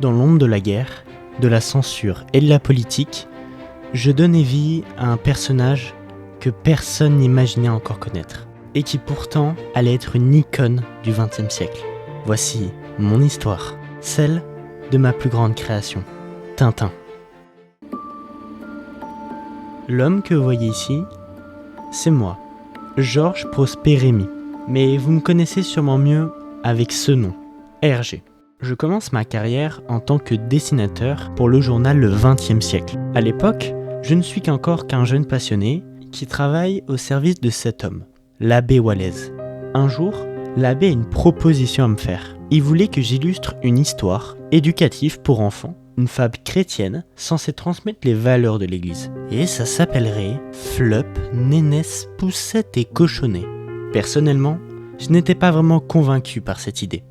dans l'ombre de la guerre, de la censure et de la politique, je donnais vie à un personnage que personne n'imaginait encore connaître, et qui pourtant allait être une icône du XXe siècle. Voici mon histoire, celle de ma plus grande création, Tintin. L'homme que vous voyez ici, c'est moi, Georges Prosper Rémy, mais vous me connaissez sûrement mieux avec ce nom, Hergé. Je commence ma carrière en tant que dessinateur pour le journal Le XXe siècle. À l'époque, je ne suis qu'encore qu'un jeune passionné qui travaille au service de cet homme, l'abbé Wallez. Un jour, l'abbé a une proposition à me faire. Il voulait que j'illustre une histoire éducative pour enfants, une fable chrétienne censée transmettre les valeurs de l'église. Et ça s'appellerait Flop, Nénesse, Poussette et Cochonnet. Personnellement, je n'étais pas vraiment convaincu par cette idée.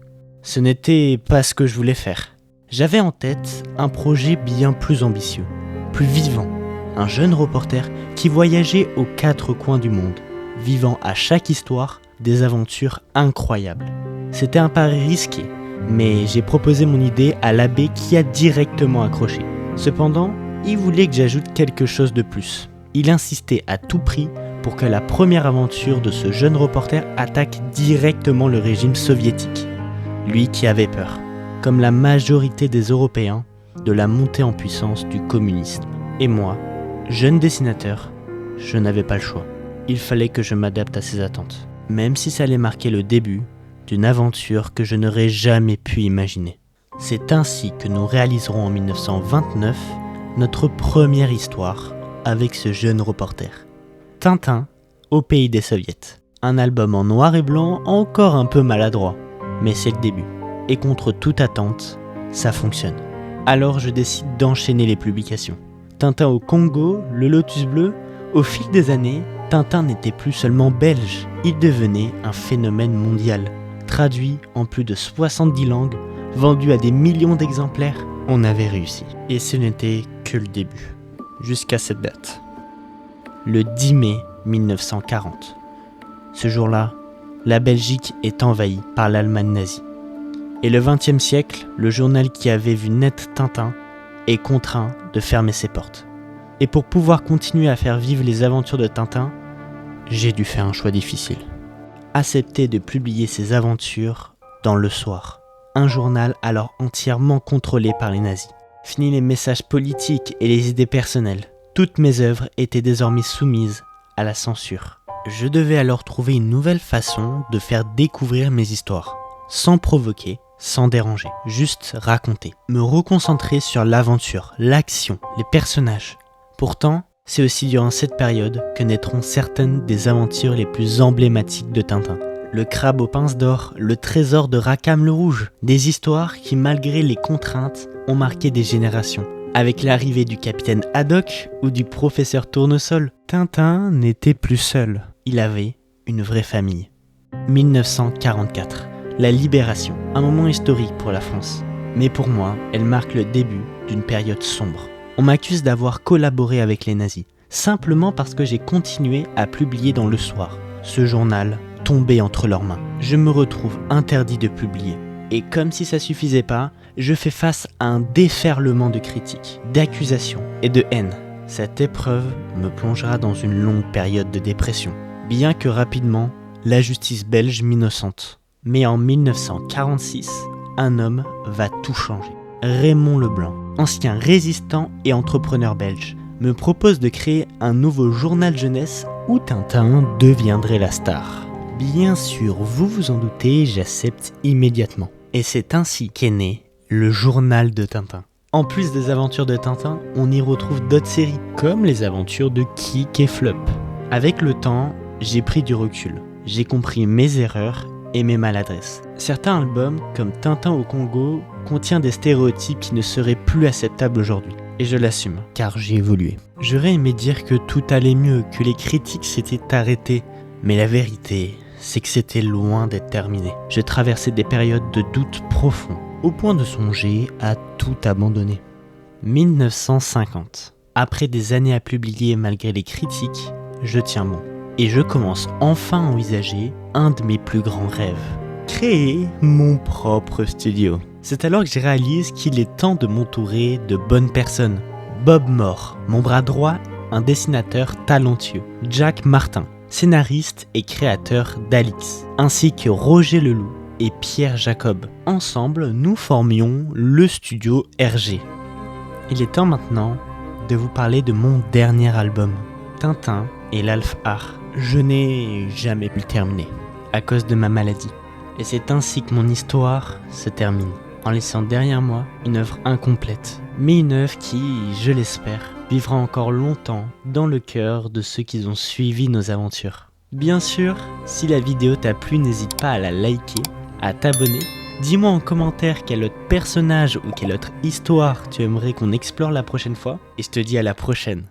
Ce n'était pas ce que je voulais faire. J'avais en tête un projet bien plus ambitieux, plus vivant. Un jeune reporter qui voyageait aux quatre coins du monde, vivant à chaque histoire des aventures incroyables. C'était un pari risqué, mais j'ai proposé mon idée à l'abbé qui a directement accroché. Cependant, il voulait que j'ajoute quelque chose de plus. Il insistait à tout prix pour que la première aventure de ce jeune reporter attaque directement le régime soviétique. Lui qui avait peur, comme la majorité des Européens, de la montée en puissance du communisme. Et moi, jeune dessinateur, je n'avais pas le choix. Il fallait que je m'adapte à ses attentes, même si ça allait marquer le début d'une aventure que je n'aurais jamais pu imaginer. C'est ainsi que nous réaliserons en 1929 notre première histoire avec ce jeune reporter. Tintin au pays des soviets. Un album en noir et blanc encore un peu maladroit, mais c'est le début. Et contre toute attente, ça fonctionne. Alors je décide d'enchaîner les publications. Tintin au Congo, le Lotus bleu, au fil des années, Tintin n'était plus seulement belge, il devenait un phénomène mondial. Traduit en plus de 70 langues, vendu à des millions d'exemplaires, on avait réussi. Et ce n'était que le début, jusqu'à cette date. Le 10 mai 1940. Ce jour-là, la Belgique est envahie par l'Allemagne nazie. Et le XXe siècle, le journal qui avait vu naître Tintin, est contraint de fermer ses portes. Et pour pouvoir continuer à faire vivre les aventures de Tintin, j'ai dû faire un choix difficile. Accepter de publier ses aventures dans Le Soir, un journal alors entièrement contrôlé par les nazis. Fini les messages politiques et les idées personnelles. Toutes mes œuvres étaient désormais soumises à la censure. Je devais alors trouver une nouvelle façon de faire découvrir mes histoires, sans provoquer, sans déranger, juste raconter, me reconcentrer sur l'aventure, l'action, les personnages. Pourtant, c'est aussi durant cette période que naîtront certaines des aventures les plus emblématiques de Tintin. Le crabe aux pinces d'or, le trésor de Rackham le Rouge, des histoires qui, malgré les contraintes, ont marqué des générations. Avec l'arrivée du capitaine Haddock ou du professeur Tournesol, Tintin n'était plus seul. Il avait une vraie famille. 1944, la libération, un moment historique pour la France. Mais pour moi, elle marque le début d'une période sombre. On m'accuse d'avoir collaboré avec les nazis, simplement parce que j'ai continué à publier dans Le Soir. Ce journal tombait entre leurs mains. Je me retrouve interdit de publier. Et comme si ça suffisait pas, je fais face à un déferlement de critiques, d'accusations et de haine. Cette épreuve me plongera dans une longue période de dépression, bien que rapidement, la justice belge m'innocente. Mais en 1946, un homme va tout changer. Raymond Leblanc, ancien résistant et entrepreneur belge, me propose de créer un nouveau journal jeunesse où Tintin deviendrait la star. Bien sûr, vous vous en doutez, j'accepte immédiatement. Et c'est ainsi qu'est né le journal de Tintin. En plus des aventures de Tintin, on y retrouve d'autres séries, comme les aventures de Kik et Flop. Avec le temps, j'ai pris du recul. J'ai compris mes erreurs et mes maladresses. Certains albums, comme Tintin au Congo, contiennent des stéréotypes qui ne seraient plus acceptables aujourd'hui. Et je l'assume, car j'ai évolué. J'aurais aimé dire que tout allait mieux, que les critiques s'étaient arrêtées. Mais la vérité, c'est que c'était loin d'être terminé. Je traversais des périodes de doute profond, au point de songer à tout abandonner. 1950. Après des années à publier malgré les critiques, je tiens bon. Et je commence enfin à envisager un de mes plus grands rêves. Créer mon propre studio. C'est alors que je réalise qu'il est temps de m'entourer de bonnes personnes. Bob Moore, mon bras droit, un dessinateur talentueux. Jack Martin, scénariste et créateur d'Alix, ainsi que Roger Leloup et Pierre Jacob. Ensemble, nous formions le studio RG. Il est temps maintenant de vous parler de mon dernier album, Tintin et l'Alf Art. Je n'ai jamais pu le terminer, à cause de ma maladie. Et c'est ainsi que mon histoire se termine, en laissant derrière moi une œuvre incomplète, mais une œuvre qui, je l'espère, vivra encore longtemps dans le cœur de ceux qui ont suivi nos aventures. Bien sûr, si la vidéo t'a plu, n'hésite pas à la liker, à t'abonner. Dis-moi en commentaire quel autre personnage ou quelle autre histoire tu aimerais qu'on explore la prochaine fois, et je te dis à la prochaine.